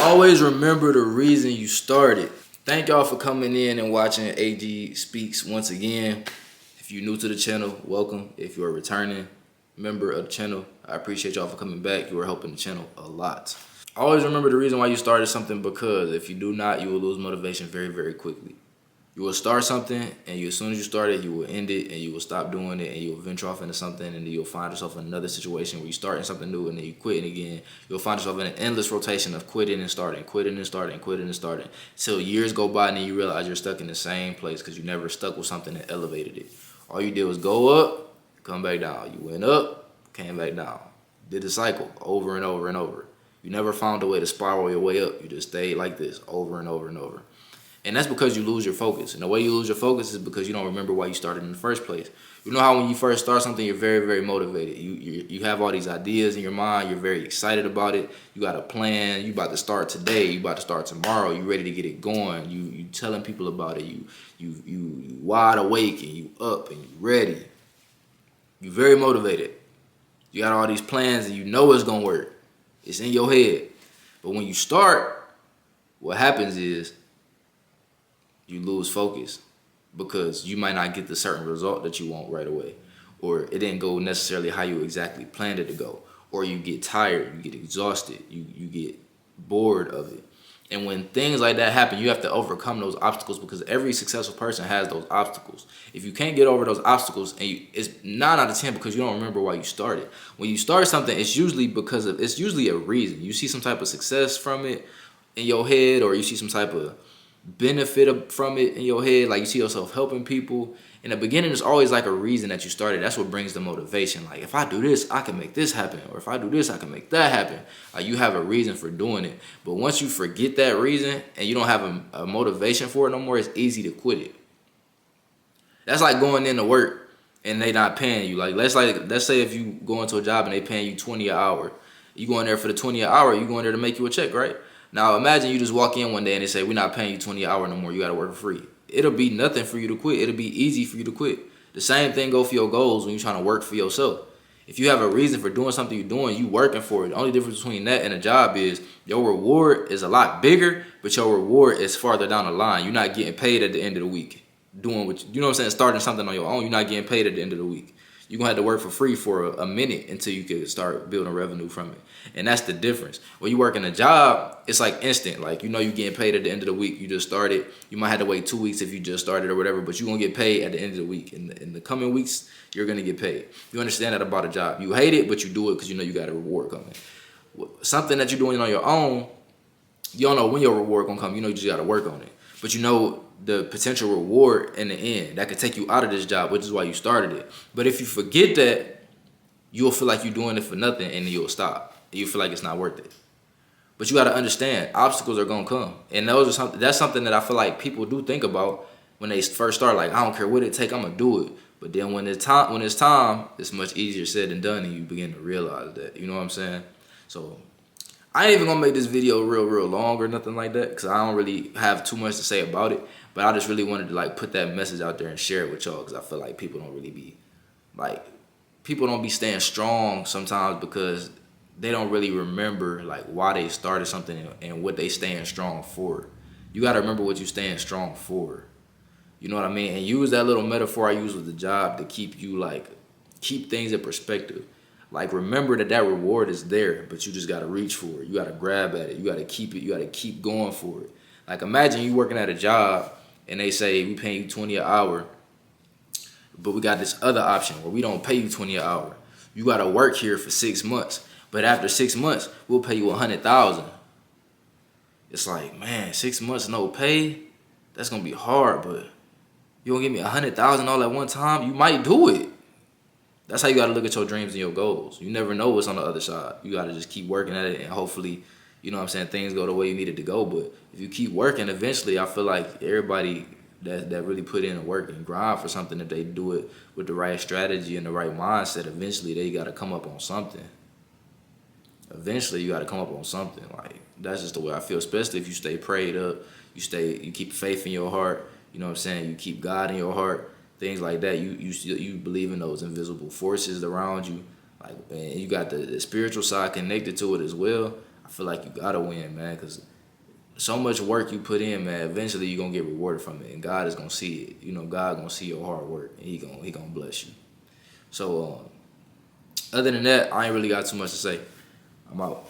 Always remember the reason you started. Thank y'all for coming in and watching AG Speaks once again. If you're new to the channel, welcome. If you're a returning member of the channel, I appreciate y'all for coming back. You are helping the channel a lot. Always remember the reason why you started something, because if you do not, you will lose motivation very, very quickly. You will start something, and as soon as you start it, you will end it, and you will stop doing it, and you will venture off into something, and then you'll find yourself in another situation where you're starting something new, and then you quit again. You'll find yourself in an endless rotation of quitting and starting, quitting and starting, quitting and starting, till years go by, and then you realize you're stuck in the same place because you never stuck with something that elevated it. All you did was go up, come back down. You went up, came back down. Did the cycle over and over and over. You never found a way to spiral your way up. You just stayed like this over and over and over. And that's because you lose your focus. And the way you lose your focus is because you don't remember why you started in the first place. You know how when you first start something, you're very, very motivated. You have all these ideas in your mind. You're very excited about it. You got a plan. You about to start today. You about to start tomorrow. You ready to get it going. You telling people about it. You wide awake and you up and you ready. You very motivated. You got all these plans and you know it's gonna work. It's in your head. But when you start, what happens is you lose focus, because you might not get the certain result that you want right away, or it didn't go necessarily how you exactly planned it to go, or you get tired, you get exhausted, you get bored of it. And when things like that happen, you have to overcome those obstacles, because every successful person has those obstacles. If you can't get over those obstacles, and it's 9 out of 10 because you don't remember why you started. When you start something, it's usually it's usually a reason. You see some type of success from it in your head, or you see some type of benefit from it in your head, like you see yourself helping people. In the beginning, there's always like a reason that you started. That's what brings the motivation. Like, if I do this, I can make this happen, or if I do this, I can make that happen. Like, you have a reason for doing it. But once you forget that reason and you don't have a motivation for it no more, it's easy to quit it. That's like going into work and they not paying you. Like, let's say if you go into a job and they paying you $20 an hour, you go in there for the $20 an hour, you go in there to make you a check, right? Now imagine you just walk in one day and they say, we're not paying you $20 an hour no more, you gotta work for free. It'll be nothing for you to quit. It'll be easy for you to quit. The same thing go for your goals when you're trying to work for yourself. If you have a reason for doing something you're doing, you working for it. The only difference between that and a job is your reward is a lot bigger, but your reward is farther down the line. You're not getting paid at the end of the week. Doing what you know what I'm saying, starting something on your own, you're not getting paid at the end of the week. You're gonna have to work for free for a minute until you can start building revenue from it. And that's the difference. When you work in a job, it's like instant. Like, you know you're getting paid at the end of the week. You just started. You might have to wait 2 weeks if you just started or whatever, but you're gonna get paid at the end of the week. In the coming weeks, you're gonna get paid. You understand that about a job. You hate it, but you do it because you know you got a reward coming. Something that you're doing on your own, you don't know when your reward gonna come. You know you just gotta work on it. But you know the potential reward in the end that could take you out of this job, which is why you started it. But if you forget that, you'll feel like you're doing it for nothing, and then you'll stop. You feel like it's not worth it. But you got to understand, obstacles are gonna come, and that's something that I feel like people do think about when they first start. Like, I don't care what it take, I'm gonna do it. But then when it's time, it's much easier said than done, and you begin to realize that. You know what I'm saying? So I ain't even gonna make this video real long or nothing like that, because I don't really have too much to say about it. But I just really wanted to like put that message out there and share it with y'all, because I feel like people don't be staying strong sometimes because they don't really remember like why they started something and what they staying strong for. You got to remember what you staying strong for. You know what I mean? And use that little metaphor I use with the job to keep things in perspective. Like, remember that reward is there, but you just got to reach for it. You got to grab at it. You got to keep it. You got to keep going for it. Like, imagine you working at a job and they say, we paying you $20 an hour, but we got this other option where we don't pay you $20 an hour. You got to work here for 6 months, but after 6 months, we'll pay you $100,000. It's like, man, 6 months no pay? That's going to be hard, but you gonna give me $100,000 all at one time? You might do it. That's how you got to look at your dreams and your goals. You never know what's on the other side. You got to just keep working at it, and hopefully, you know what I'm saying, things go the way you need it to go. But if you keep working, eventually I feel like everybody that really put in the work and grind for something, if they do it with the right strategy and the right mindset, eventually they got to come up on something. Eventually you got to come up on something. Like, that's just the way I feel, especially if you stay prayed up, you keep faith in your heart, you know what I'm saying, you keep God in your heart, things like that. You believe in those invisible forces around you, like, and you got the spiritual side connected to it as well. I feel like you gotta win, man, because so much work you put in, man, eventually you're gonna get rewarded from it, and God is gonna see it. You know, God gonna see your hard work, and He gonna bless you. So other than that, I ain't really got too much to say. I'm out.